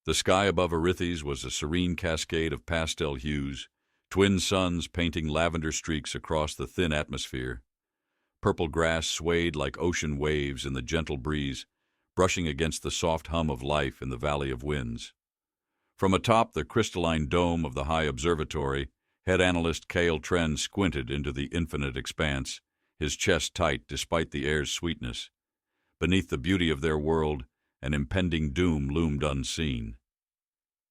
The sky above Arithians was a serene cascade of pastel hues, twin suns painting lavender streaks across the thin atmosphere. Purple grass swayed like ocean waves in the gentle breeze, brushing against the soft hum of life in the Valley of Winds. From atop the crystalline dome of the high observatory, head analyst Cale Tren squinted into the infinite expanse, his chest tight despite the air's sweetness. Beneath the beauty of their world, an impending doom loomed unseen.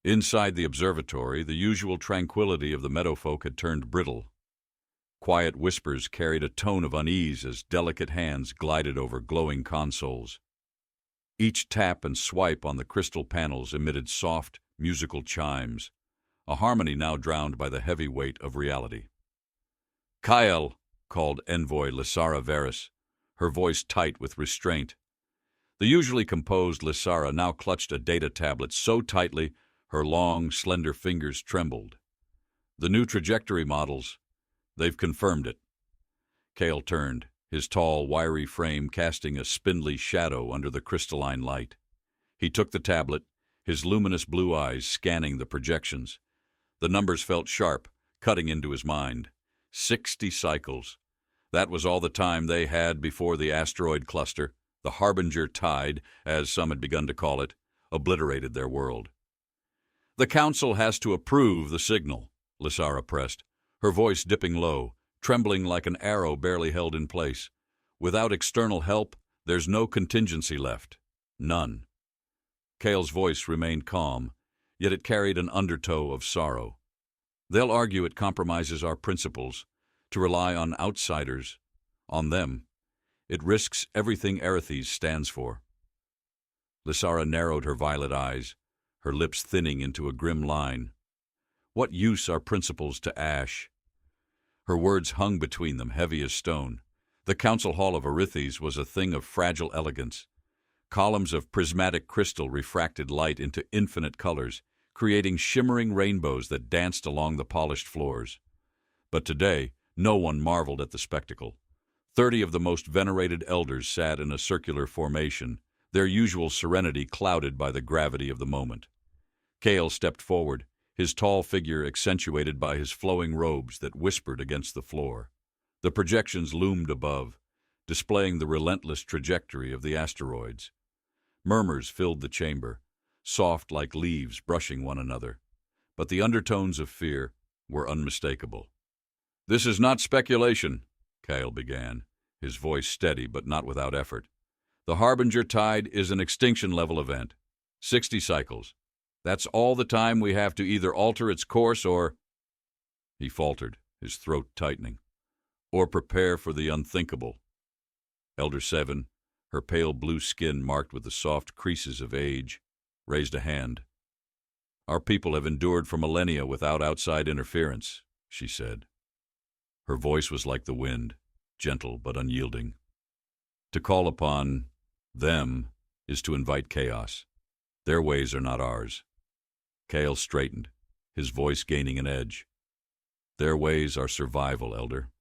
Inside the observatory, the usual tranquility of the meadowfolk had turned brittle. Quiet whispers carried a tone of unease as delicate hands glided over glowing consoles. Each tap and swipe on the crystal panels emitted soft, musical chimes, a harmony now drowned by the heavy weight of reality. "Kyle," called envoy Lysara Varys, her voice tight with restraint. The usually composed Lysara now clutched a data tablet so tightly her long, slender fingers trembled. "The new trajectory models, they've confirmed it." Cale turned, his tall, wiry frame casting a spindly shadow under the crystalline light. He took the tablet, his luminous blue eyes scanning the projections. The numbers felt sharp, cutting into his mind. 60 cycles. That was all the time they had before the asteroid cluster, the harbinger tide, as some had begun to call it, obliterated their world. "The Council has to approve the signal," Lysara pressed, her voice dipping low, trembling like an arrow barely held in place. "Without external help, there's no contingency left. None." Cale's voice remained calm, yet it carried an undertow of sorrow. "They'll argue it compromises our principles. To rely on outsiders, on them, it risks everything Arithians stands for." Lysara narrowed her violet eyes, her lips thinning into a grim line. "What use are principles to ash?" Her words hung between them, heavy as stone. The council hall of Arithians was a thing of fragile elegance. Columns of prismatic crystal refracted light into infinite colors, creating shimmering rainbows that danced along the polished floors. But today, no one marveled at the spectacle. 30 of the most venerated elders sat in a circular formation, their usual serenity clouded by the gravity of the moment. Cale stepped forward, his tall figure accentuated by his flowing robes that whispered against the floor. The projections loomed above, displaying the relentless trajectory of the asteroids. Murmurs filled the chamber, soft like leaves brushing one another, but the undertones of fear were unmistakable. "This is not speculation," Cale began, his voice steady but not without effort. "The harbinger tide is an extinction-level event. 60 cycles. That's all the time we have to either alter its course or—" He faltered, his throat tightening. "Or prepare for the unthinkable." Elder 7, her pale blue skin marked with the soft creases of age, raised a hand. "Our people have endured for millennia without outside interference," she said. Her voice was like the wind, gentle but unyielding. "To call upon them is to invite chaos. Their ways are not ours." Cale straightened, his voice gaining an edge. "Their ways are survival, Elder.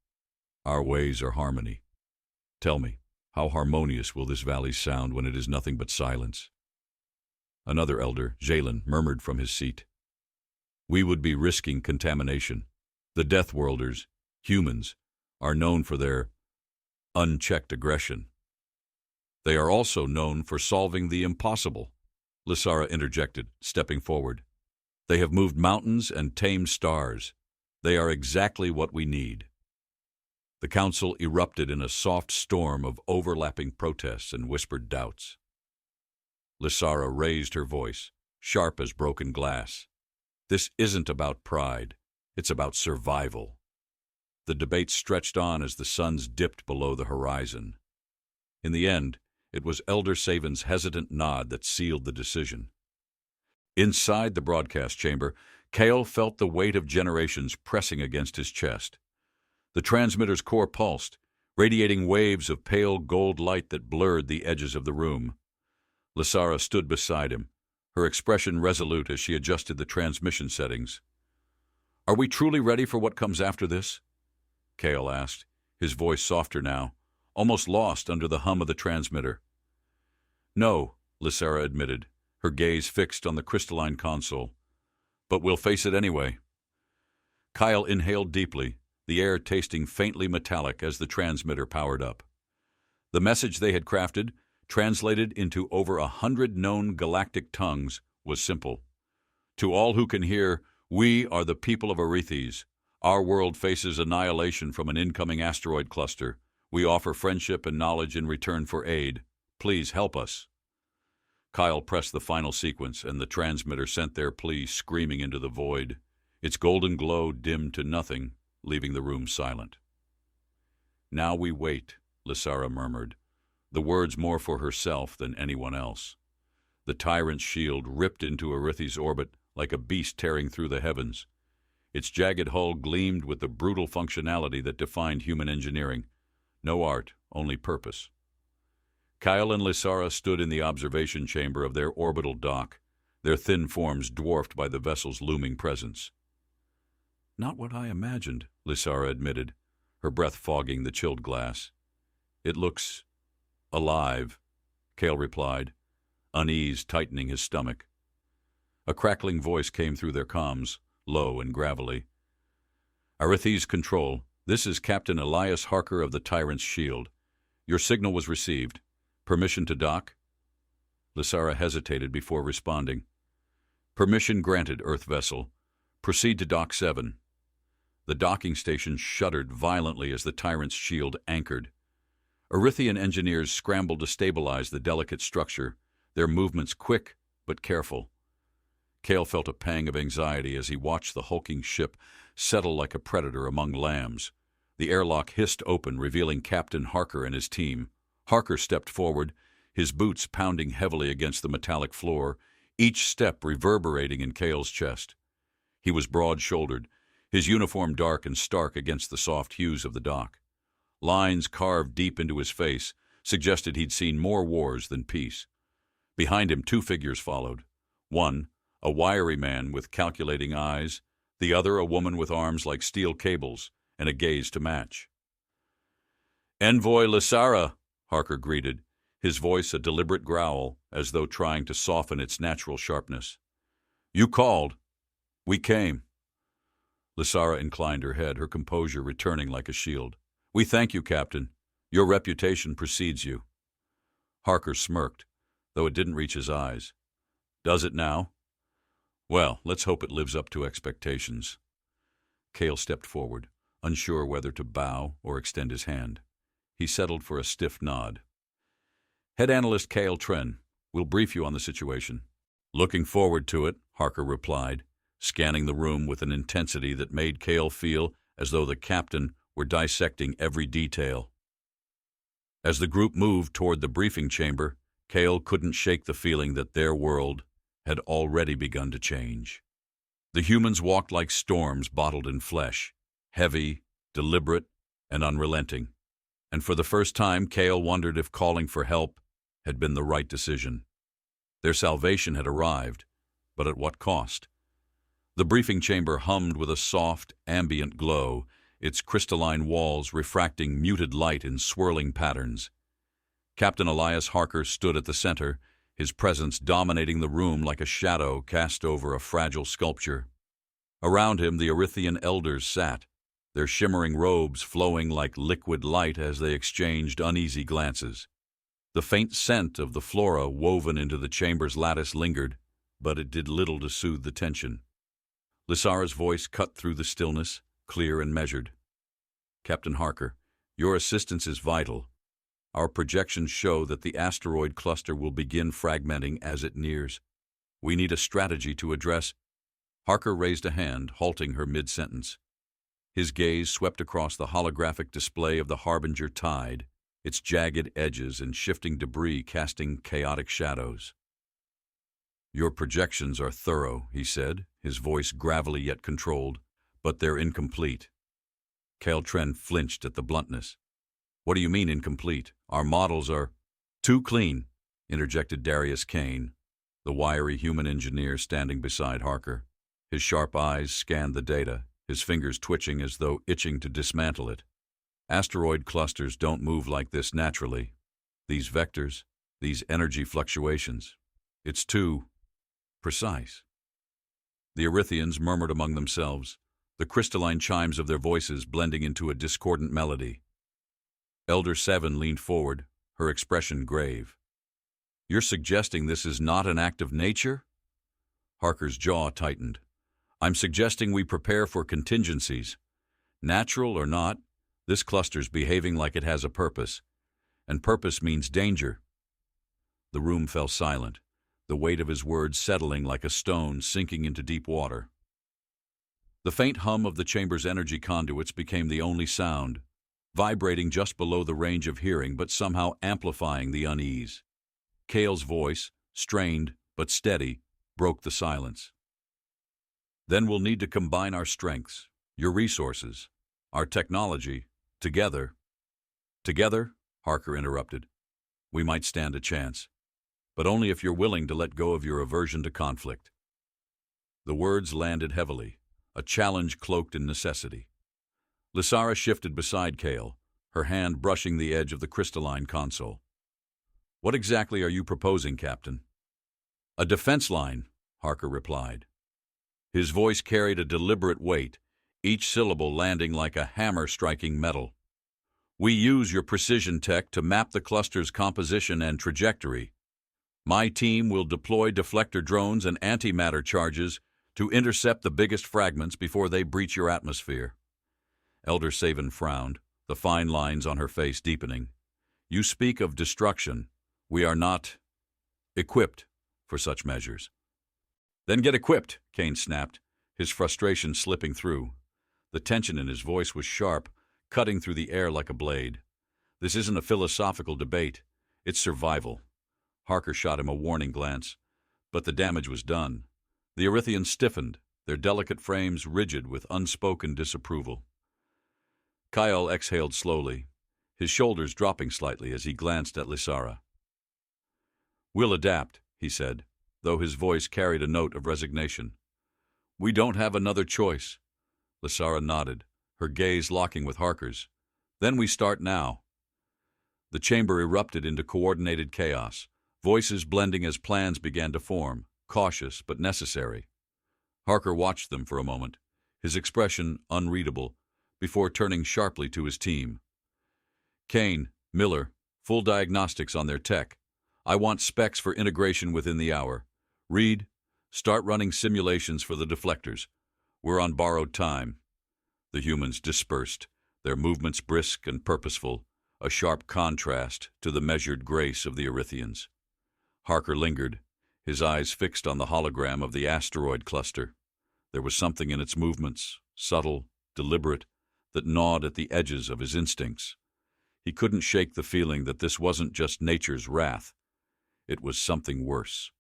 Our ways are harmony. Tell me, how harmonious will this valley sound when it is nothing but silence?" Another elder, Jalen, murmured from his seat. "We would be risking contamination. The Deathworlders, humans, are known for their unchecked aggression. They are also known for solving the impossible," Lysara interjected, stepping forward. "They have moved mountains and tamed stars. They are exactly what we need." The council erupted in a soft storm of overlapping protests and whispered doubts. Lysara raised her voice, sharp as broken glass. "This isn't about pride. It's about survival." The debate stretched on as the suns dipped below the horizon. In the end, it was Elder Saven's hesitant nod that sealed the decision. Inside the broadcast chamber, Cale felt the weight of generations pressing against his chest. The transmitter's core pulsed, radiating waves of pale gold light that blurred the edges of the room. Lysara stood beside him, her expression resolute as she adjusted the transmission settings. "Are we truly ready for what comes after this?" Cale asked, his voice softer now, almost lost under the hum of the transmitter. "No," Lysara admitted, her gaze fixed on the crystalline console. "But we'll face it anyway." Kyle inhaled deeply, the air tasting faintly metallic as the transmitter powered up. The message they had crafted, translated into over 100 known galactic tongues, was simple. "To all who can hear, we are the people of Arithians. Our world faces annihilation from an incoming asteroid cluster. We offer friendship and knowledge in return for aid. Please help us." Kyle pressed the final sequence, and the transmitter sent their plea screaming into the void. Its golden glow dimmed to nothing, leaving the room silent. "Now we wait," Lysara murmured, the words more for herself than anyone else. The tyrant's shield ripped into Arithi's orbit like a beast tearing through the heavens. Its jagged hull gleamed with the brutal functionality that defined human engineering. No art, only purpose. Kyle and Lysara stood in the observation chamber of their orbital dock, their thin forms dwarfed by the vessel's looming presence. "Not what I imagined," Lysara admitted, her breath fogging the chilled glass. "It looks alive," Kale replied, unease tightening his stomach. A crackling voice came through their comms, low and gravelly. "Arithi's control, this is Captain Elias Harker of the Tyrant's Shield. Your signal was received. Permission to dock?" Lysara hesitated before responding. "Permission granted, Earth vessel. Proceed to Dock 7. The docking station shuddered violently as the Tyrant's Shield anchored. Arithian engineers scrambled to stabilize the delicate structure, their movements quick but careful. Kale felt a pang of anxiety as he watched the hulking ship settle like a predator among lambs. The airlock hissed open, revealing Captain Harker and his team. Harker stepped forward, his boots pounding heavily against the metallic floor, each step reverberating in Kale's chest. He was broad-shouldered, his uniform dark and stark against the soft hues of the dock. Lines carved deep into his face suggested he'd seen more wars than peace. Behind him, two figures followed. One, a wiry man with calculating eyes, the other a woman with arms like steel cables and a gaze to match. "Envoy Lysara," Harker greeted, his voice a deliberate growl, as though trying to soften its natural sharpness. "You called. We came." Lysara inclined her head, her composure returning like a shield. "We thank you, Captain. Your reputation precedes you." Harker smirked, though it didn't reach his eyes. "Does it now? Well, let's hope it lives up to expectations." Kale stepped forward, unsure whether to bow or extend his hand. He settled for a stiff nod. "Head Analyst Kale Tren, we'll brief you on the situation." "Looking forward to it," Harker replied, scanning the room with an intensity that made Kale feel as though the captain were dissecting every detail. As the group moved toward the briefing chamber, Kale couldn't shake the feeling that their world had already begun to change. The humans walked like storms bottled in flesh, heavy, deliberate, and unrelenting. And for the first time, Kale wondered if calling for help had been the right decision. Their salvation had arrived, but at what cost? The briefing chamber hummed with a soft, ambient glow, its crystalline walls refracting muted light in swirling patterns. Captain Elias Harker stood at the center, his presence dominating the room like a shadow cast over a fragile sculpture. Around him, the Arithian elders sat, their shimmering robes flowing like liquid light as they exchanged uneasy glances. The faint scent of the flora woven into the chamber's lattice lingered, but it did little to soothe the tension. Lysara's voice cut through the stillness, clear and measured. "Captain Harker, your assistance is vital. Our projections show that the asteroid cluster will begin fragmenting as it nears. We need a strategy to address—" Harker raised a hand, halting her mid-sentence. His gaze swept across the holographic display of the Harbinger Tide, its jagged edges and shifting debris casting chaotic shadows. "Your projections are thorough," he said, his voice gravelly yet controlled, "but they're incomplete." Kale Tren flinched at the bluntness. "What do you mean incomplete? Our models are—" "Too clean," interjected Darius Kane, the wiry human engineer standing beside Harker. His sharp eyes scanned the data, his fingers twitching as though itching to dismantle it. "Asteroid clusters don't move like this naturally. These vectors, these energy fluctuations. It's too precise. The Arithians murmured among themselves, the crystalline chimes of their voices blending into a discordant melody. Elder Seven leaned forward, her expression grave. "You're suggesting this is not an act of nature?" Harker's jaw tightened. "I'm suggesting we prepare for contingencies. Natural or not, this cluster's behaving like it has a purpose, and purpose means danger." The room fell silent, the weight of his words settling like a stone sinking into deep water. The faint hum of the chamber's energy conduits became the only sound, vibrating just below the range of hearing but somehow amplifying the unease. Cale's voice, strained but steady, broke the silence. "Then we'll need to combine our strengths, your resources, our technology, together." "Together," Harker interrupted, "we might stand a chance, but only if you're willing to let go of your aversion to conflict." The words landed heavily, a challenge cloaked in necessity. Lysara shifted beside Cale, her hand brushing the edge of the crystalline console. "What exactly are you proposing, Captain?" "A defense line," Harker replied. His voice carried a deliberate weight, each syllable landing like a hammer striking metal. "We use your precision tech to map the cluster's composition and trajectory. My team will deploy deflector drones and antimatter charges to intercept the biggest fragments before they breach your atmosphere." Elder Saven frowned, the fine lines on her face deepening. "You speak of destruction. We are not equipped for such measures." "Then get equipped," Kane snapped, his frustration slipping through. The tension in his voice was sharp, cutting through the air like a blade. "This isn't a philosophical debate. It's survival." Harker shot him a warning glance, but the damage was done. The Arithians stiffened, their delicate frames rigid with unspoken disapproval. Kyle exhaled slowly, his shoulders dropping slightly as he glanced at Lysara. "We'll adapt," he said, though his voice carried a note of resignation. "We don't have another choice." Lysara nodded, her gaze locking with Harker's. "Then we start now." The chamber erupted into coordinated chaos, voices blending as plans began to form, cautious but necessary. Harker watched them for a moment, his expression unreadable, before turning sharply to his team. "Kane, Miller, full diagnostics on their tech. I want specs for integration within the hour. Reed, start running simulations for the deflectors. We're on borrowed time." The humans dispersed, their movements brisk and purposeful, a sharp contrast to the measured grace of the Arithians. Harker lingered, his eyes fixed on the hologram of the asteroid cluster. There was something in its movements, subtle, deliberate, that gnawed at the edges of his instincts. He couldn't shake the feeling that this wasn't just nature's wrath. It was something worse.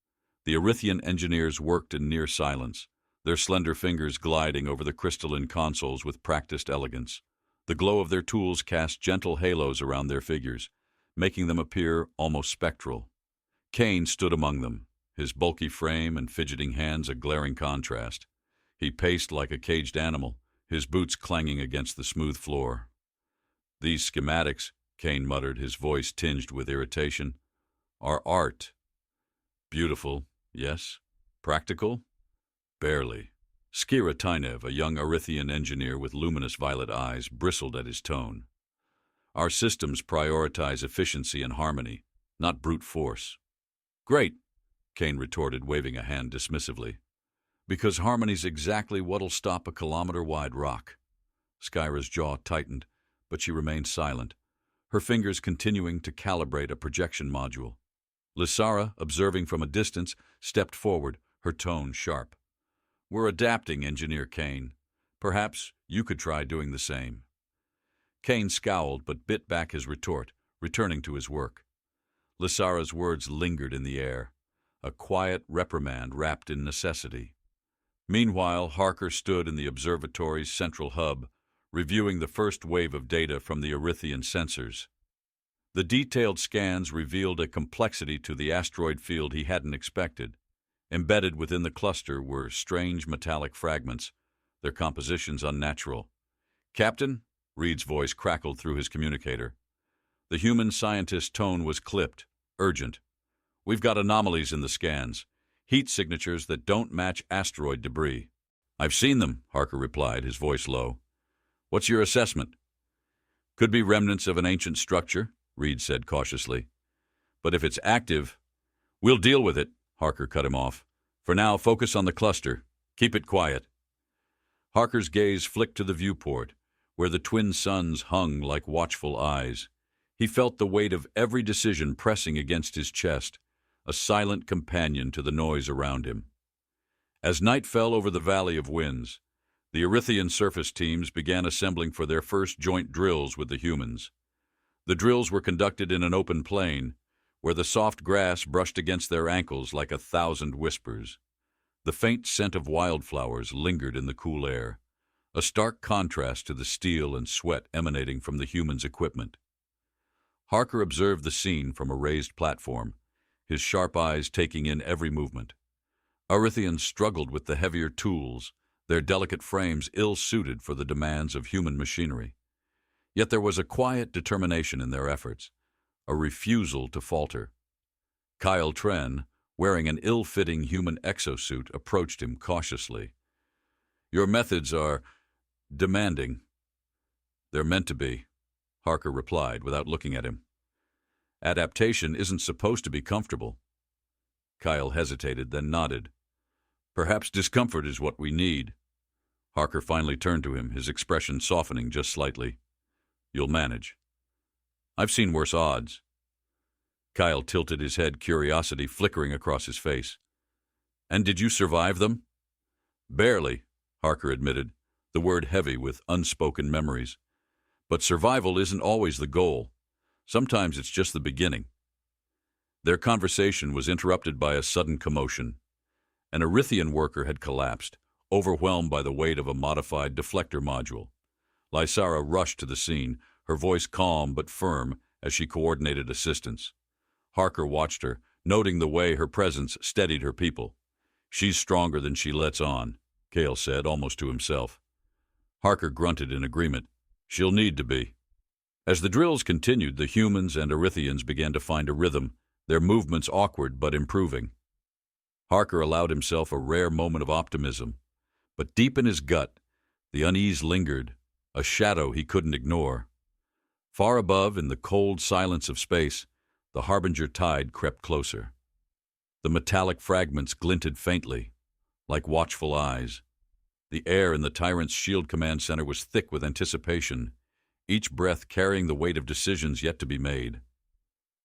The Arithian engineers worked in near silence, their slender fingers gliding over the crystalline consoles with practiced elegance. The glow of their tools cast gentle halos around their figures, making them appear almost spectral. Kane stood among them, his bulky frame and fidgeting hands a glaring contrast. He paced like a caged animal, his boots clanging against the smooth floor. "These schematics," Kane muttered, his voice tinged with irritation, "are art. Beautiful, yes. Practical? Barely." Skira Tynev, a young Arithian engineer with luminous violet eyes, bristled at his tone. "Our systems prioritize efficiency and harmony, not brute force." "Great," Kane retorted, waving a hand dismissively. "Because harmony's exactly what'll stop a kilometer-wide rock." Skyra's jaw tightened, but she remained silent, her fingers continuing to calibrate a projection module. Lysara, observing from a distance, stepped forward, her tone sharp. "We're adapting, Engineer Kane. Perhaps you could try doing the same." Kane scowled but bit back his retort, returning to his work. Lysara's words lingered in the air, a quiet reprimand wrapped in necessity. Meanwhile, Harker stood in the observatory's central hub, reviewing the first wave of data from the Arithian sensors. The detailed scans revealed a complexity to the asteroid field he hadn't expected. Embedded within the cluster were strange metallic fragments, their compositions unnatural. "Captain?" Reed's voice crackled through his communicator. The human scientist's tone was clipped, urgent. "We've got anomalies in the scans. heat signatures that don't match asteroid debris. "I've seen them," Harker replied, his voice low. "What's your assessment?" "Could be remnants of an ancient structure," Reed said cautiously. "But if it's active—" "We'll deal with it," Harker cut him off. "For now, focus on the cluster. Keep it quiet." Harker's gaze flicked to the viewport, where the twin suns hung like watchful eyes. He felt the weight of every decision pressing against his chest, a silent companion to the noise around him. As night fell over the Valley of Winds, the Arithian surface teams began assembling for their first joint drills with the humans. The drills were conducted in an open plain, where the soft grass brushed against their ankles like 1,000 whispers. The faint scent of wildflowers lingered in the cool air, a stark contrast to the steel and sweat emanating from the humans' equipment. Harker observed the scene from a raised platform, his sharp eyes taking in every movement. Arithians struggled with the heavier tools, their delicate frames ill-suited for the demands of human machinery. Yet there was a quiet determination in their efforts, a refusal to falter. Kyle Tren, wearing an ill-fitting human exosuit, approached him cautiously. "Your methods are demanding." "They're meant to be," Harker replied without looking at him. "Adaptation isn't supposed to be comfortable." Kyle hesitated, then nodded. "Perhaps discomfort is what we need." Harker finally turned to him, his expression softening just slightly. "You'll manage." "I've seen worse odds." Kyle tilted his head, curiosity flickering across his face. "And did you survive them?" "Barely," Harker admitted, the word heavy with unspoken memories. "But survival isn't always the goal. Sometimes it's just the beginning." Their conversation was interrupted by a sudden commotion. An Arithian worker had collapsed, overwhelmed by the weight of a modified deflector module. Lysara rushed to the scene, her voice calm but firm as she coordinated assistance. Harker watched her, noting the way her presence steadied her people. "She's stronger than she lets on," Cale said, almost to himself. Harker grunted in agreement. "She'll need to be." As the drills continued, the humans and Arithians began to find a rhythm, their movements awkward but improving. Harker allowed himself a rare moment of optimism, but deep in his gut, the unease lingered, a shadow he couldn't ignore. Far above, in the cold silence of space, the Harbinger tide crept closer. The metallic fragments glinted faintly, like watchful eyes. The air in the Tyrant's Shield Command Center was thick with anticipation, each breath carrying the weight of decisions yet to be made.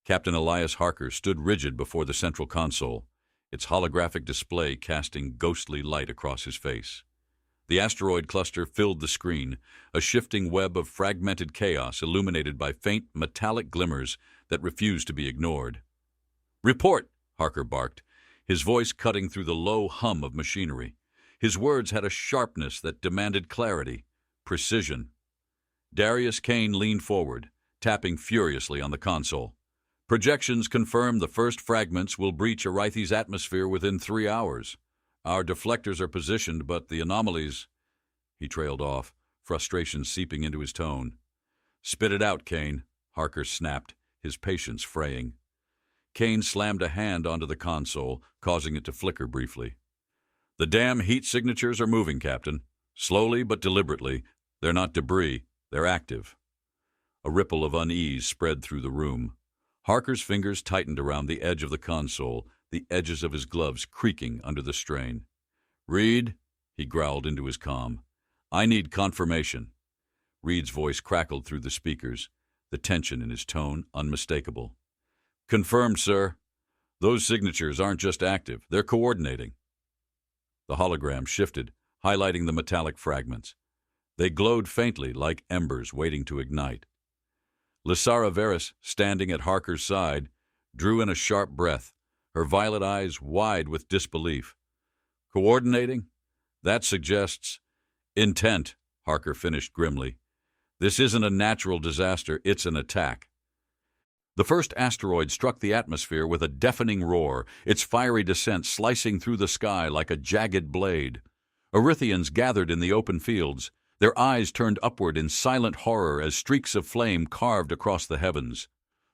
Captain Elias Harker stood rigid before the central console, its holographic display casting ghostly light across his face. The asteroid cluster filled the screen, a shifting web of fragmented chaos illuminated by faint metallic glimmers that refused to be ignored. "Report!" Harker barked, his voice cutting through the low hum of machinery. His words had a sharpness that demanded clarity, precision. Darius Kane leaned forward, tapping furiously on the console. "Projections confirm the first fragments will breach Arithi's atmosphere within 3 hours. Our deflectors are positioned, but the anomalies—" He trailed off, frustration seeping into his tone. "Spit it out, Kane," Harker snapped, his patience fraying. Kane slammed a hand onto the console, causing it to flicker briefly. "The damn heat signatures are moving, Captain. Slowly but deliberately. They're not debris, they're active." A ripple of unease spread through the room. Harker's fingers tightened around the edge of the console, the edges of his gloves creaking under the strain. "Reed," he growled into his comm, "I need confirmation." Reed's voice crackled through the speakers, the tension in his tone unmistakable. "Confirmed, sir. Those signatures aren't just active, they're coordinating." The hologram shifted, highlighting the metallic fragments. They glowed faintly like embers waiting to ignite. Lysara Varys, standing at Harker's side, drew in a sharp breath, her violet eyes wide with disbelief. "Coordinating? That suggests—" "Intent," Harker finished grimly. "This isn't a natural disaster, it's an attack." The first asteroid struck the atmosphere with a deafening roar, its fiery descent slicing through the sky like a jagged blade. Arithians gathered in the open fields, their eyes turned upward in silent horror as streaks of flame carved across the heavens.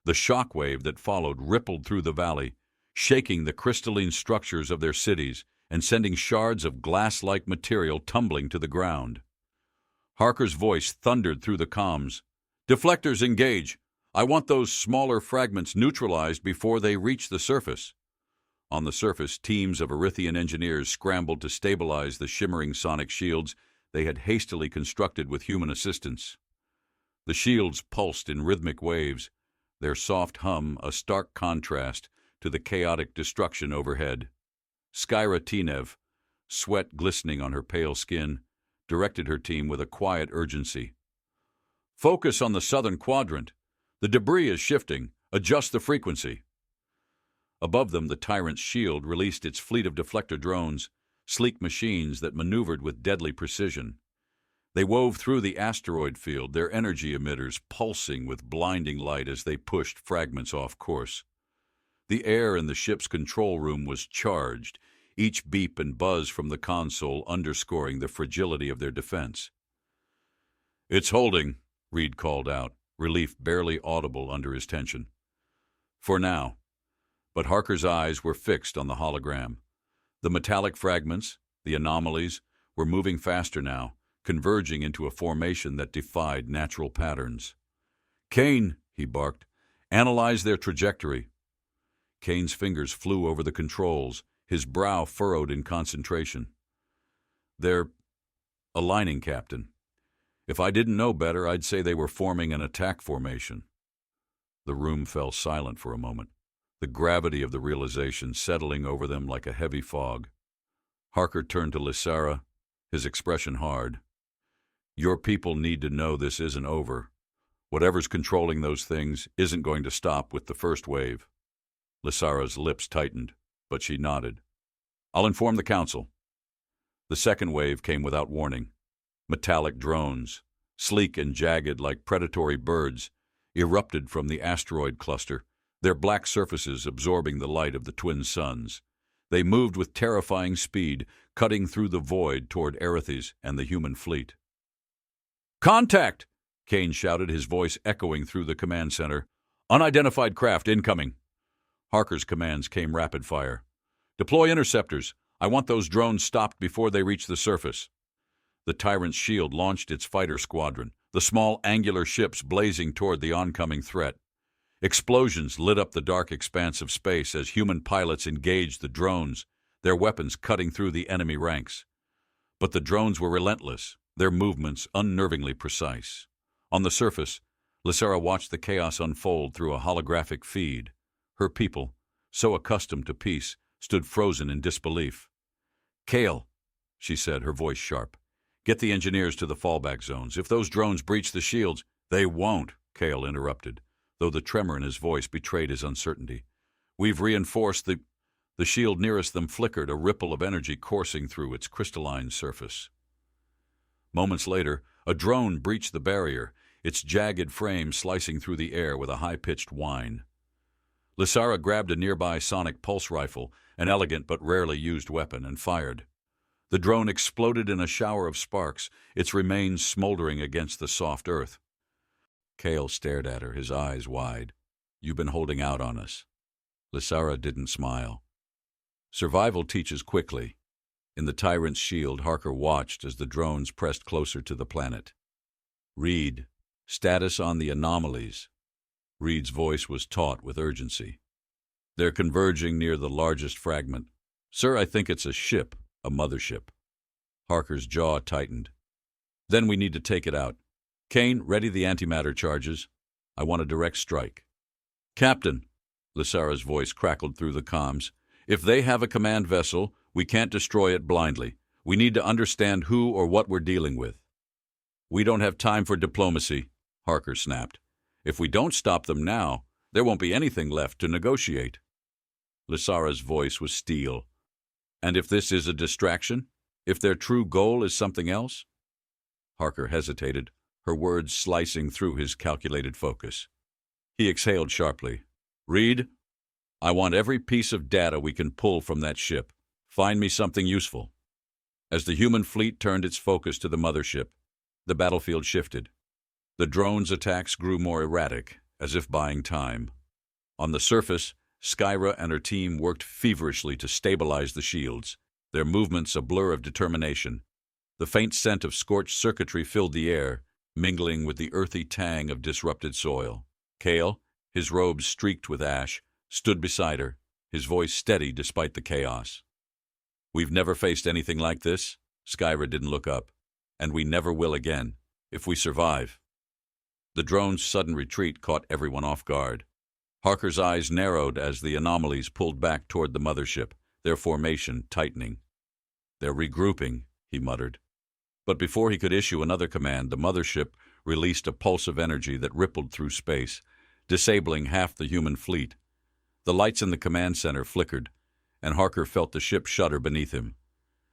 The shock wave that followed rippled through the valley, shaking the crystalline structures of their cities and sending shards of glass-like material tumbling to the ground. Harker's voice thundered through the comms. "Deflectors engage! I want those smaller fragments neutralized before they reach the surface." On the surface, teams of Arithian engineers scrambled to stabilize the shimmering sonic shields they had hastily constructed with human assistance. The shields pulsed in rhythmic waves, their soft hum a stark contrast to the chaotic destruction overhead. Skyrocket, sweat glistening on her pale skin, directed her team with a quiet urgency. "Focus on the southern quadrant. The debris is shifting. Adjust the frequency." Above them, the tyrant's shield released its fleet of deflector drones, sleek machines that maneuvered with deadly precision. They wove through the asteroid field, their energy emitters pulsing with blinding light as they pushed fragments off course. The air in the ship's control room was charged, each beep and buzz from the console underscoring the fragility of their defense. "It's holding," Reed called out, relief barely audible under his tension. "For now." But Harker's eyes were fixed on the hologram. The metallic fragments, the anomalies, were moving faster now, converging into a formation that defied natural patterns. "Kane," he barked, "analyze their trajectory." Kane's fingers flew over the controls, his brow furrowed in concentration. "They're aligning, Captain. If I didn't know better, I'd say they were forming an attack formation." The room fell silent for a moment, the gravity of the realization settling over them like a heavy fog. Harker turned to Lysara, his expression hard. "Your people need to know this isn't over. Whatever's controlling those things isn't going to stop with the first wave." Lysara's lips tightened, but she nodded. "I'll inform the Council." The second wave came without warning. Metallic drones, sleek and jagged like predatory birds, erupted from the asteroid cluster, their black surfaces absorbing the light of the twin suns. They moved with terrifying speed, cutting through the void toward Arithians and the human fleet. "Contact!" Kane shouted, his voice echoing through the command center. "Unidentified craft incoming." Harker's commands came rapid fire. "Deploy interceptors. I want those drones stopped before they reach the surface." The tyrant's shield launched its fighter squadron, the small angular ships blazing toward the oncoming threat. Explosions lit up the dark expanse of space as human pilots engaged the drones, their weapons cutting through the enemy ranks. But the drones were relentless, their movements unnervingly precise. On the surface, Lysara watched the chaos unfold through a holographic feed. Her people, so accustomed to peace, stood frozen in disbelief. "Kale," she said, her voice sharp, "get the engineers to the fallback zones. If those drones breach the shields—" "They won't," Kale interrupted, though the tremor in his voice betrayed his uncertainty. "We've reinforced the shield nearest them flickered, a ripple of energy coursing through its crystalline surface. Moments later, a drone breached the barrier, its jagged frame slicing through the air with a high-pitched whine. Lysara grabbed a nearby sonic pulse rifle, an elegant but rarely used weapon, and fired. The drone exploded in a shower of sparks, its remains smoldering against the soft earth. Kale stared at her, his eyes wide. "You've been holding out on us." Lysara didn't smile. Survival teaches quickly. In the tyrant's shield, Harker watched as the drones pressed closer to the planet. "Reed, status on the anomalies." Reed's voice was taut with urgency. "They're converging near the largest fragment. Sir, I think it's a ship, a mothership." Harker's jaw tightened. "Then we need to take it out. Kane, ready the antimatter charges. I want a direct strike." "Captain," Lysara's voice crackled through the comms, "if they have a command vessel, we can't destroy it blindly. We need to understand who or what we're dealing with." "We don't have time for diplomacy," Harker snapped. "If we don't stop them now, there won't be anything left to negotiate." Lysara's voice was steel. "And if this is a distraction? If their true goal is something else?" Harker hesitated, her words slicing through his calculated focus. He exhaled sharply. "Reed, I want every piece of data we can pull from that ship. Find me something useful." As the human fleet turned its focus to the mothership, the battlefield shifted. The drones' attacks grew more erratic, as if buying time. On the surface, Skyra and her team worked feverishly to stabilize the shields, their movements a blur of determination. The faint scent of scorched circuitry filled the air, mingling with the earthy tang of disrupted soil. Kale, his robes streaked with ash, stood beside her, his voice steady despite the chaos. "We've never faced anything like this." Skyra didn't look up. "And we never will again, if we survive." The drone's sudden retreat caught everyone off guard. Harker's eyes narrowed as the anomalies pulled back toward the mothership, their formation tightening. "They're regrouping," he muttered. But before he could issue another command, the mothership released a pulse of energy that rippled through space, disabling half the human fleet. The lights in the command center flickered, and Harker felt the ship shudder beneath him.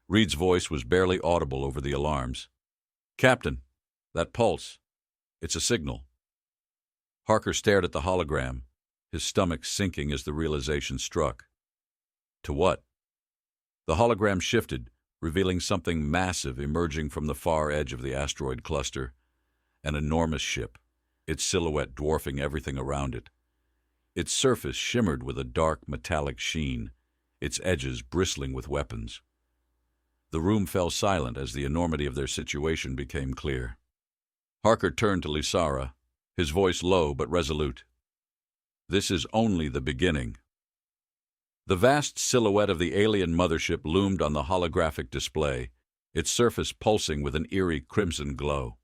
Reed's voice was barely audible over the alarms. "Captain, that pulse. It's a signal." Harker stared at the hologram, his stomach sinking as the realization struck. To what? The hologram shifted, revealing something massive emerging from the far edge of the asteroid cluster. An enormous ship, its silhouette dwarfing everything around it. Its surface shimmered with a dark metallic sheen, its edges bristling with weapons. The room fell silent as the enormity of their situation became clear. Harker turned to Lysara, his voice low but resolute. "This is only the beginning." The vast silhouette of the alien mothership loomed on the holographic display, its surface pulsing with an eerie crimson glow.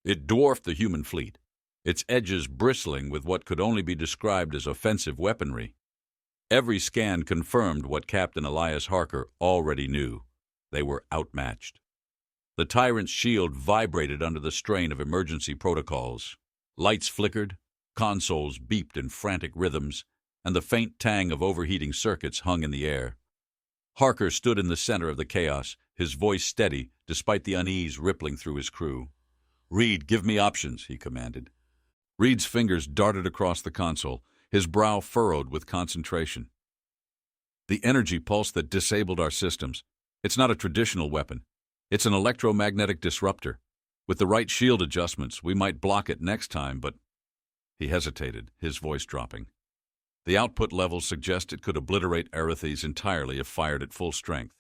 It dwarfed the human fleet, its edges bristling with what could only be described as offensive weaponry. Every scan confirmed what Captain Elias Harker already knew. They were outmatched. The tyrant's shield vibrated under the strain of emergency protocols. Lights flickered, consoles beeped in frantic rhythms, and the faint tang of overheating circuits hung in the air. Harker stood in the center of the chaos, his voice steady despite the unease rippling through his crew. "Reed, give me options," he commanded. Reed's fingers darted across the console, his brow furrowed with concentration. "The energy pulse that disabled our systems. It's not a traditional weapon. It's an electromagnetic disruptor. With the right shield adjustments, we might block it next time, but—" He hesitated, his voice dropping. The output levels suggest it could obliterate Arithians entirely if fired at full strength.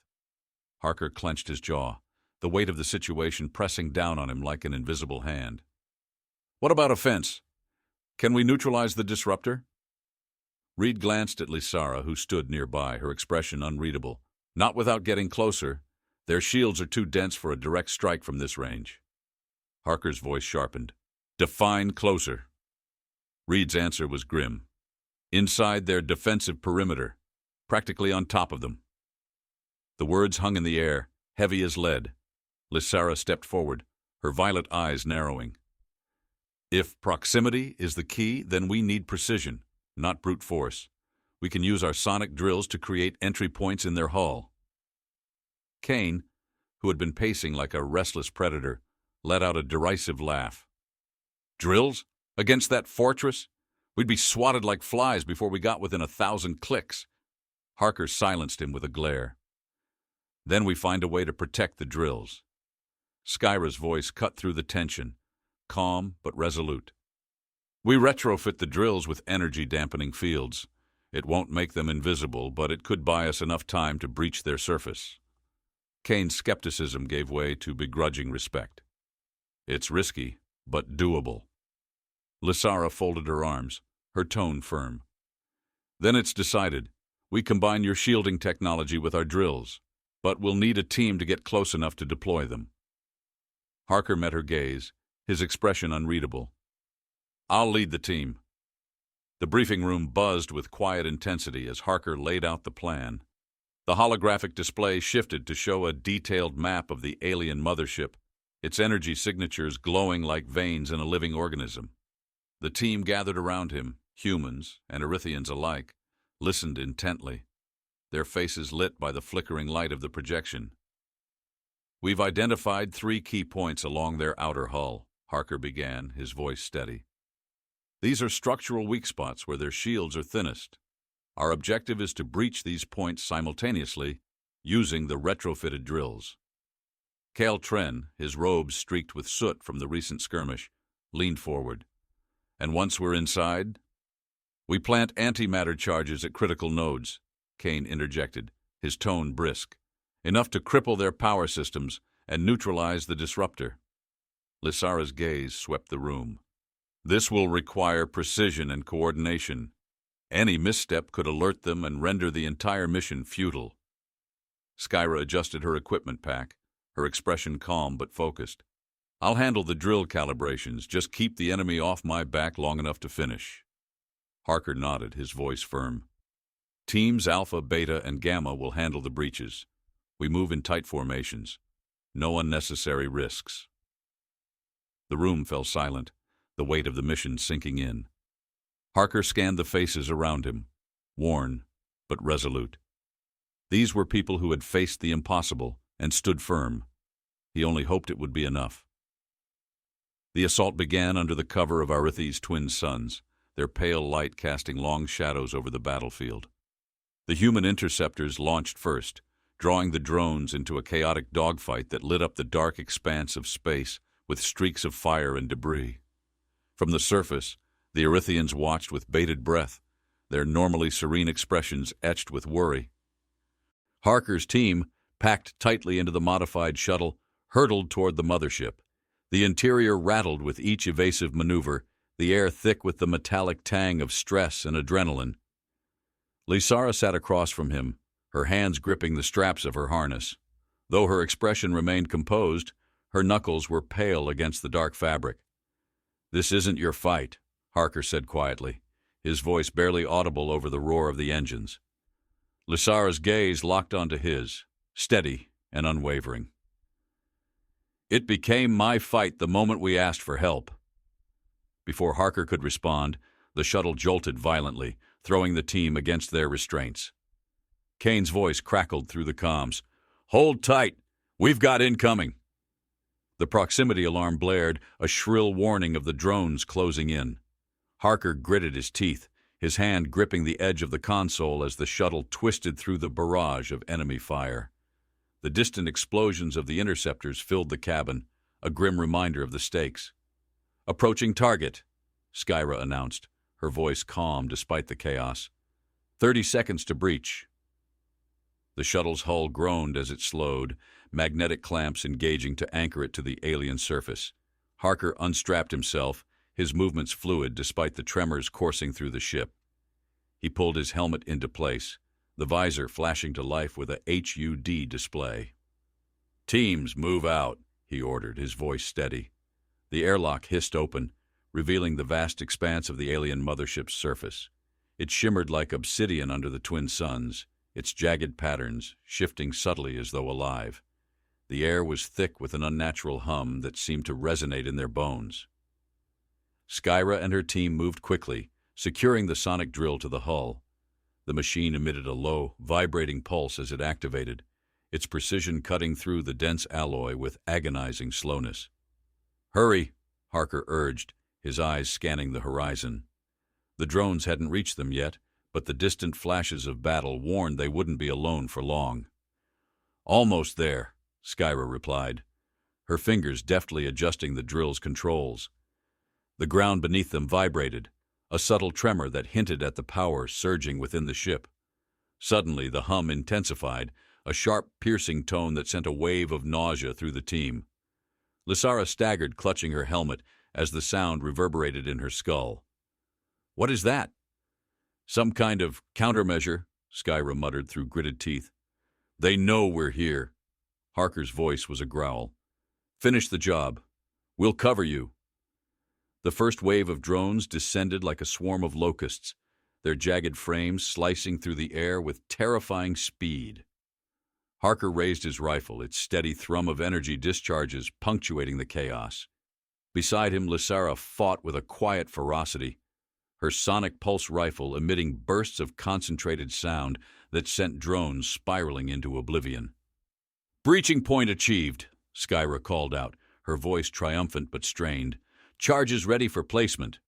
Harker clenched his jaw, the weight of the situation pressing down on him like an invisible hand. "What about offense? Can we neutralize the disruptor?" Reed glanced at Lysara, who stood nearby, her expression unreadable. "Not without getting closer. Their shields are too dense for a direct strike from this range." Harker's voice sharpened. "Define closer." Reed's answer was grim. "Inside their defensive perimeter, practically on top of them." The words hung in the air, heavy as lead. Lysara stepped forward, her violet eyes narrowing. "If proximity is the key, then we need precision, not brute force. We can use our sonic drills to create entry points in their hull." Kane, who had been pacing like a restless predator, let out a derisive laugh. "Drills? Against that fortress? We'd be swatted like flies before we got within 1,000 clicks." Harker silenced him with a glare. "Then we find a way to protect the drills." Skyra's voice cut through the tension, calm but resolute. "We retrofit the drills with energy-dampening fields. It won't make them invisible, but it could buy us enough time to breach their surface." Kane's skepticism gave way to begrudging respect. "It's risky, but doable." Lysara folded her arms, her tone firm. "Then it's decided. We combine your shielding technology with our drills, but we'll need a team to get close enough to deploy them." Harker met her gaze, his expression unreadable. "I'll lead the team." The briefing room buzzed with quiet intensity as Harker laid out the plan. The holographic display shifted to show a detailed map of the alien mothership, its energy signatures glowing like veins in a living organism. The team gathered around him, humans and Arithians alike, listened intently, their faces lit by the flickering light of the projection. "We've identified 3 key points along their outer hull," Harker began, his voice steady. "These are structural weak spots where their shields are thinnest. Our objective is to breach these points simultaneously, using the retrofitted drills." Kale Tren, his robes streaked with soot from the recent skirmish, leaned forward. "And once we're inside?" We plant antimatter charges at critical nodes, Kane interjected, his tone brisk. Enough to cripple their power systems and neutralize the disruptor. Lysara's gaze swept the room. This will require precision and coordination. Any misstep could alert them and render the entire mission futile. Skyra adjusted her equipment pack, her expression calm but focused. I'll handle the drill calibrations, just keep the enemy off my back long enough to finish. Harker nodded, his voice firm. Teams Alpha, Beta, and Gamma will handle the breaches. We move in tight formations. No unnecessary risks. The room fell silent, the weight of the mission sinking in. Harker scanned the faces around him, worn but resolute. These were people who had faced the impossible and stood firm. He only hoped it would be enough. The assault began under the cover of Arithi's twin suns, their pale light casting long shadows over the battlefield. The human interceptors launched first, drawing the drones into a chaotic dogfight that lit up the dark expanse of space with streaks of fire and debris. From the surface, the Arithians watched with bated breath, their normally serene expressions etched with worry. Harker's team, packed tightly into the modified shuttle, hurtled toward the mothership. The interior rattled with each evasive maneuver, the air thick with the metallic tang of stress and adrenaline. Lysara sat across from him, her hands gripping the straps of her harness. Though her expression remained composed, her knuckles were pale against the dark fabric. "This isn't your fight," Harker said quietly, his voice barely audible over the roar of the engines. Lysara's gaze locked onto his, steady and unwavering. "It became my fight the moment we asked for help." Before Harker could respond, the shuttle jolted violently, throwing the team against their restraints. Kane's voice crackled through the comms. "Hold tight! We've got incoming!" The proximity alarm blared, a shrill warning of the drones closing in. Harker gritted his teeth, his hand gripping the edge of the console as the shuttle twisted through the barrage of enemy fire. The distant explosions of the interceptors filled the cabin, a grim reminder of the stakes. "Approaching target," Skyra announced, her voice calm despite the chaos. 30 seconds to breach." The shuttle's hull groaned as it slowed, magnetic clamps engaging to anchor it to the alien surface. Harker unstrapped himself, his movements fluid despite the tremors coursing through the ship. He pulled his helmet into place, the visor flashing to life with a HUD display. "Teams, move out," he ordered, his voice steady. The airlock hissed open, revealing the vast expanse of the alien mothership's surface. It shimmered like obsidian under the twin suns, its jagged patterns shifting subtly as though alive. The air was thick with an unnatural hum that seemed to resonate in their bones. Skyra and her team moved quickly, securing the sonic drill to the hull. The machine emitted a low, vibrating pulse as it activated, its precision cutting through the dense alloy with agonizing slowness. "Hurry," Harker urged, his eyes scanning the horizon. The drones hadn't reached them yet, but the distant flashes of battle warned they wouldn't be alone for long. "Almost there," Skyra replied, her fingers deftly adjusting the drill's controls. The ground beneath them vibrated, a subtle tremor that hinted at the power surging within the ship. Suddenly, the hum intensified, a sharp, piercing tone that sent a wave of nausea through the team. Lysara staggered, clutching her helmet, as the sound reverberated in her skull. "What is that?" "Some kind of countermeasure," Skyra muttered through gritted teeth. "They know we're here." Harker's voice was a growl. "Finish the job. We'll cover you." The first wave of drones descended like a swarm of locusts, their jagged frames slicing through the air with terrifying speed. Harker raised his rifle, its steady thrum of energy discharges punctuating the chaos. Beside him, Lysara fought with a quiet ferocity, her sonic pulse rifle emitting bursts of concentrated sound that sent drones spiraling into oblivion. "Breaching point achieved," Skyra called out, her voice triumphant but strained. "Charges ready for placement."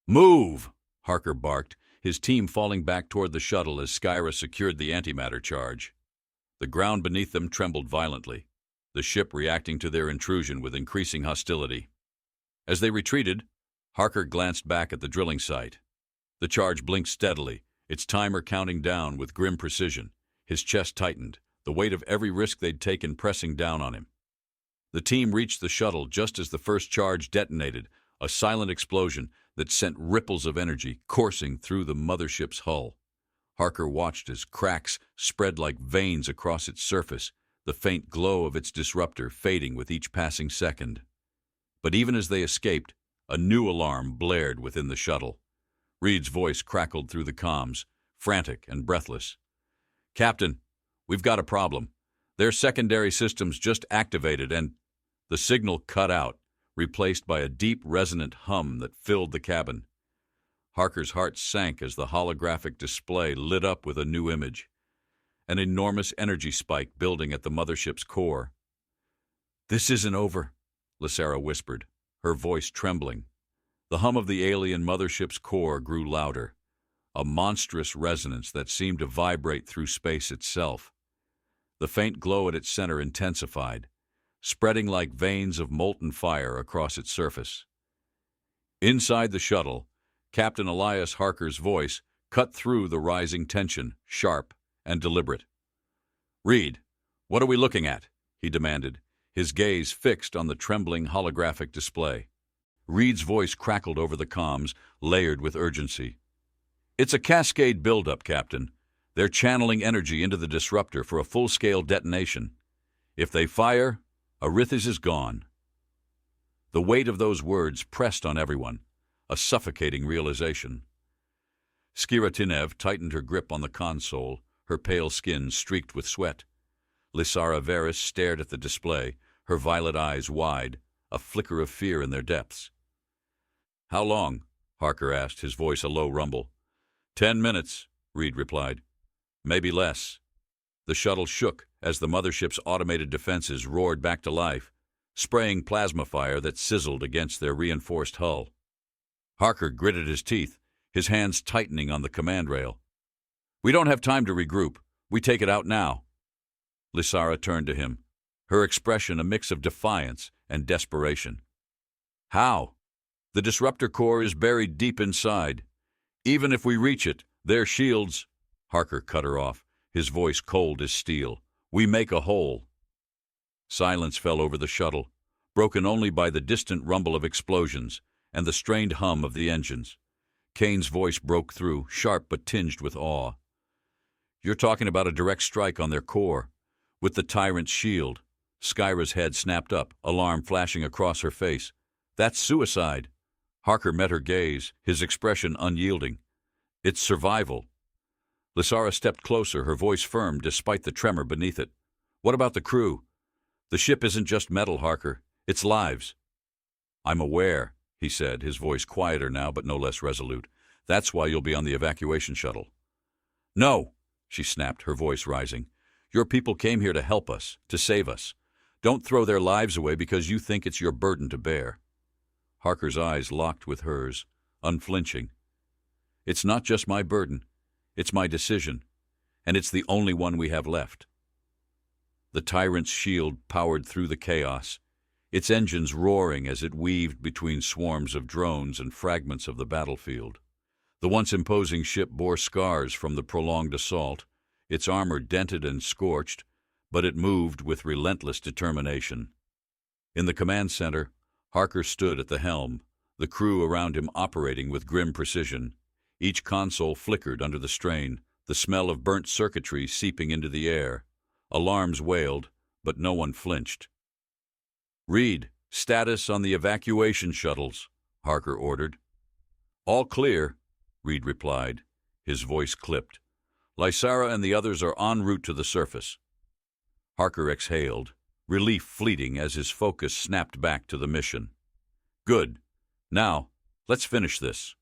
"Move!" Harker barked, his team falling back toward the shuttle as Skyra secured the antimatter charge. The ground beneath them trembled violently, the ship reacting to their intrusion with increasing hostility. As they retreated, Harker glanced back at the drilling site. The charge blinked steadily, its timer counting down with grim precision. His chest tightened, the weight of every risk they'd taken pressing down on him. The team reached the shuttle just as the first charge detonated, a silent explosion that sent ripples of energy coursing through the mothership's hull. Harker watched as cracks spread like veins across its surface, the faint glow of its disruptor fading with each passing second. But even as they escaped, a new alarm blared within the shuttle. Reed's voice crackled through the comms, frantic and breathless. "Captain, we've got a problem. Their secondary systems just activated and—" The signal cut out, replaced by a deep, resonant hum that filled the cabin. Harker's heart sank as the holographic display lit up with a new image, an enormous energy spike building at the mothership's core. "This isn't over," Lysara whispered, her voice trembling. The hum of the alien mothership's core grew louder, a monstrous resonance that seemed to vibrate through space itself. The faint glow at its center intensified, spreading like veins of molten fire across its surface. Inside the shuttle, Captain Elias Harker's voice cut through the rising tension, sharp and deliberate. "Reed, what are we looking at?" he demanded, his gaze fixed on the trembling holographic display. Reed's voice crackled over the comms, layered with urgency. "It's a cascade buildup, Captain. They're channeling energy into the disruptor for a full-scale detonation. If they fire, Arithians is gone." The weight of those words pressed on everyone, a suffocating realization. Skiratinev tightened her grip on the console, her pale skin streaked with sweat. Lysara Varys stared at the display, her violet eyes wide, a flicker of fear in their depths. "How long?" Harker asked, his voice a low rumble. 10 minutes, Reed replied. "Maybe less." The shuttle shook as the mothership's automated defenses roared back to life, spraying plasma fire that sizzled against their reinforced hull. Harker gritted his teeth, his hands tightening on the command rail. "We don't have time to regroup. We take it out now." Lysara turned to him, her expression a mix of defiance and desperation. "How? The disruptor core is buried deep inside. Even if we reach it, their shields—" Harker cut her off, his voice cold as steel. "We make a hole." Silence fell over the shuttle, broken only by the distant rumble of explosions and the strained hum of the engines. Kane's voice broke through, sharp but tinged with awe. "You're talking about a direct strike on their core, with the tyrant's shield." Skyra's head snapped up, alarm flashing across her face. "That's suicide." Harker met her gaze, his expression unyielding. "It's survival." Lysara stepped closer, her voice firm despite the tremor beneath it. "What about the crew? The ship isn't just metal, Harker. It's lives." "I'm aware," he said, his voice quieter now but no less resolute. "That's why you'll be on the evacuation shuttle." "No," she snapped, her voice rising. "Your people came here to help us, to save us. Don't throw their lives away because you think it's your burden to bear." Harker's eyes locked with hers, unflinching. "It's not just my burden. It's my decision, and it's the only one we have left." The tyrant's shield powered through the chaos, its engines roaring as it weaved between swarms of drones and fragments of the battlefield. The once imposing ship bore scars from the prolonged assault, its armor dented and scorched, but it moved with relentless determination. In the command center, Harker stood at the helm, the crew around him operating with grim precision. Each console flickered under the strain, the smell of burnt circuitry seeping into the air. Alarms wailed, but no one flinched. "Reed, status on the evacuation shuttles," Harker ordered. "All clear," Reed replied, his voice clipped. "Lysara and the others are en route to the surface." Harker exhaled, relief fleeting as his focus snapped back to the mission. "Good. Now, let's finish this."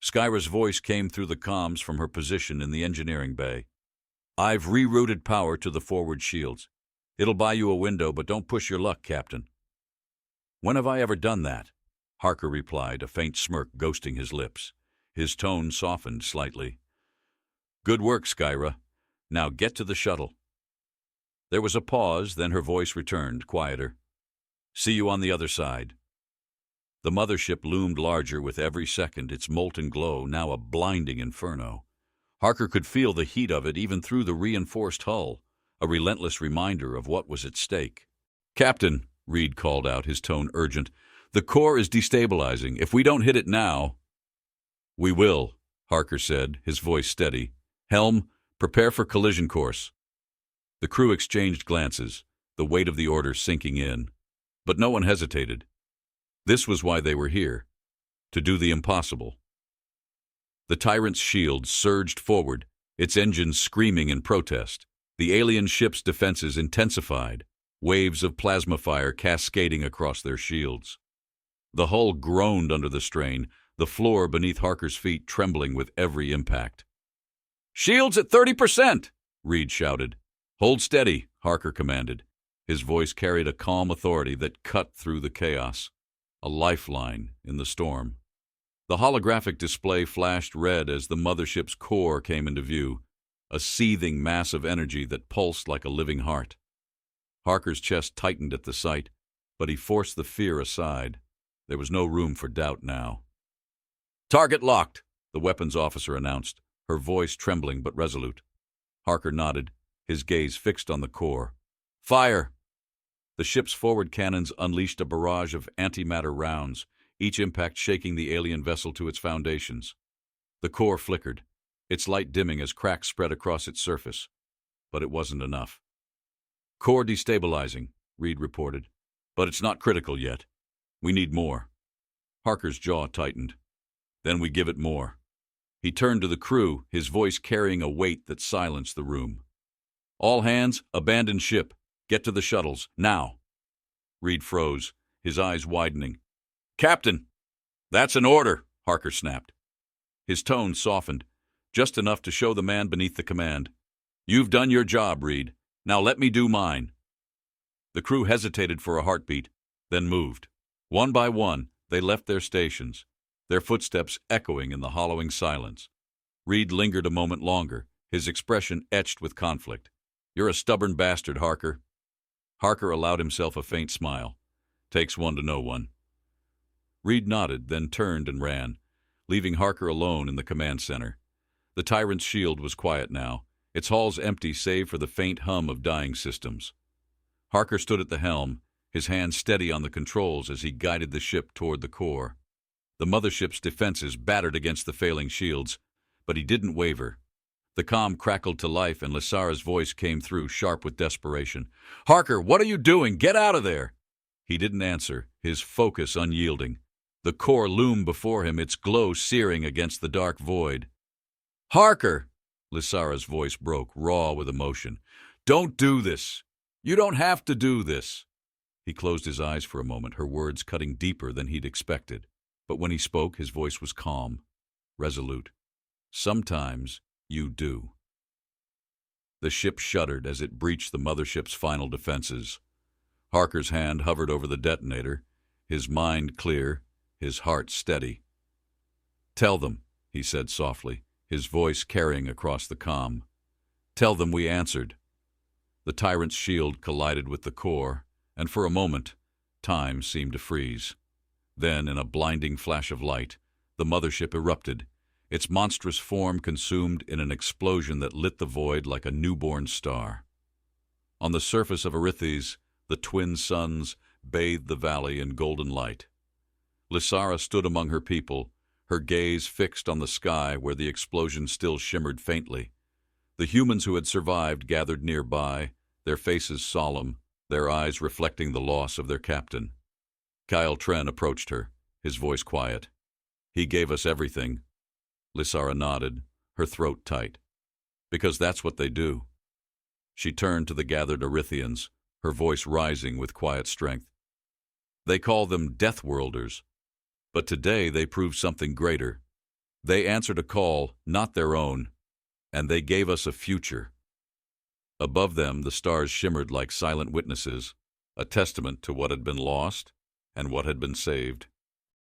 Skyra's voice came through the comms from her position in the engineering bay. "I've rerouted power to the forward shields. It'll buy you a window, but don't push your luck, Captain." "When have I ever done that?" Harker replied, a faint smirk ghosting his lips. His tone softened slightly. "Good work, Skyra. Now get to the shuttle." There was a pause, then her voice returned, quieter. "See you on the other side." The mothership loomed larger with every second, its molten glow now a blinding inferno. Harker could feel the heat of it even through the reinforced hull, a relentless reminder of what was at stake. "Captain," Reed called out, his tone urgent, "the core is destabilizing. If we don't hit it now—" "We will," Harker said, his voice steady. "Helm, prepare for collision course." The crew exchanged glances, the weight of the order sinking in. But no one hesitated. This was why they were here, to do the impossible. The tyrant's shield surged forward, its engines screaming in protest. The alien ship's defenses intensified, waves of plasma fire cascading across their shields. The hull groaned under the strain, the floor beneath Harker's feet trembling with every impact. "Shields at 30%!" Reed shouted. "Hold steady," Harker commanded. His voice carried a calm authority that cut through the chaos, a lifeline in the storm. The holographic display flashed red as the mothership's core came into view, a seething mass of energy that pulsed like a living heart. Harker's chest tightened at the sight, but he forced the fear aside. There was no room for doubt now. "Target locked," the weapons officer announced, her voice trembling but resolute. Harker nodded, his gaze fixed on the core. "Fire!" The ship's forward cannons unleashed a barrage of antimatter rounds, each impact shaking the alien vessel to its foundations. The core flickered, its light dimming as cracks spread across its surface. But it wasn't enough. "Core destabilizing," Reed reported. "But it's not critical yet. We need more." Harker's jaw tightened. "Then we give it more." He turned to the crew, his voice carrying a weight that silenced the room. "All hands, abandon ship. Get to the shuttles, now." Reed froze, his eyes widening. "Captain!" "That's an order," Harker snapped. His tone softened, just enough to show the man beneath the command. "You've done your job, Reed. Now let me do mine." The crew hesitated for a heartbeat, then moved. One by one, they left their stations, their footsteps echoing in the hollowing silence. Reed lingered a moment longer, his expression etched with conflict. "You're a stubborn bastard, Harker." Harker allowed himself a faint smile. "Takes one to know one." Reed nodded, then turned and ran, leaving Harker alone in the command center. The tyrant's shield was quiet now, its halls empty save for the faint hum of dying systems. Harker stood at the helm, his hands steady on the controls as he guided the ship toward the core. The mothership's defenses battered against the failing shields, but he didn't waver. The comm crackled to life and Lysara's voice came through, sharp with desperation. "Harker, what are you doing? Get out of there!" He didn't answer, his focus unyielding. The core loomed before him, its glow searing against the dark void. "Harker!" Lysara's voice broke, raw with emotion. "Don't do this! You don't have to do this!" He closed his eyes for a moment, her words cutting deeper than he'd expected. But when he spoke, his voice was calm, resolute. "Sometimes you do." The ship shuddered as it breached the mothership's final defenses. Harker's hand hovered over the detonator, his mind clear, his heart steady. "Tell them," he said softly, his voice carrying across the comm. "Tell them we answered." The tyrant's shield collided with the core, and for a moment, time seemed to freeze. Then, in a blinding flash of light, the mothership erupted, its monstrous form consumed in an explosion that lit the void like a newborn star. On the surface of Arithians, the twin suns bathed the valley in golden light. Lysara stood among her people, her gaze fixed on the sky where the explosion still shimmered faintly. The humans who had survived gathered nearby, their faces solemn, their eyes reflecting the loss of their captain. Kyle Tren approached her, his voice quiet. "He gave us everything." Lysara nodded, her throat tight. "Because that's what they do." She turned to the gathered Arithians, her voice rising with quiet strength. "They call them Deathworlders, but today they proved something greater. They answered a call, not their own, and they gave us a future." Above them, the stars shimmered like silent witnesses, a testament to what had been lost and what had been saved.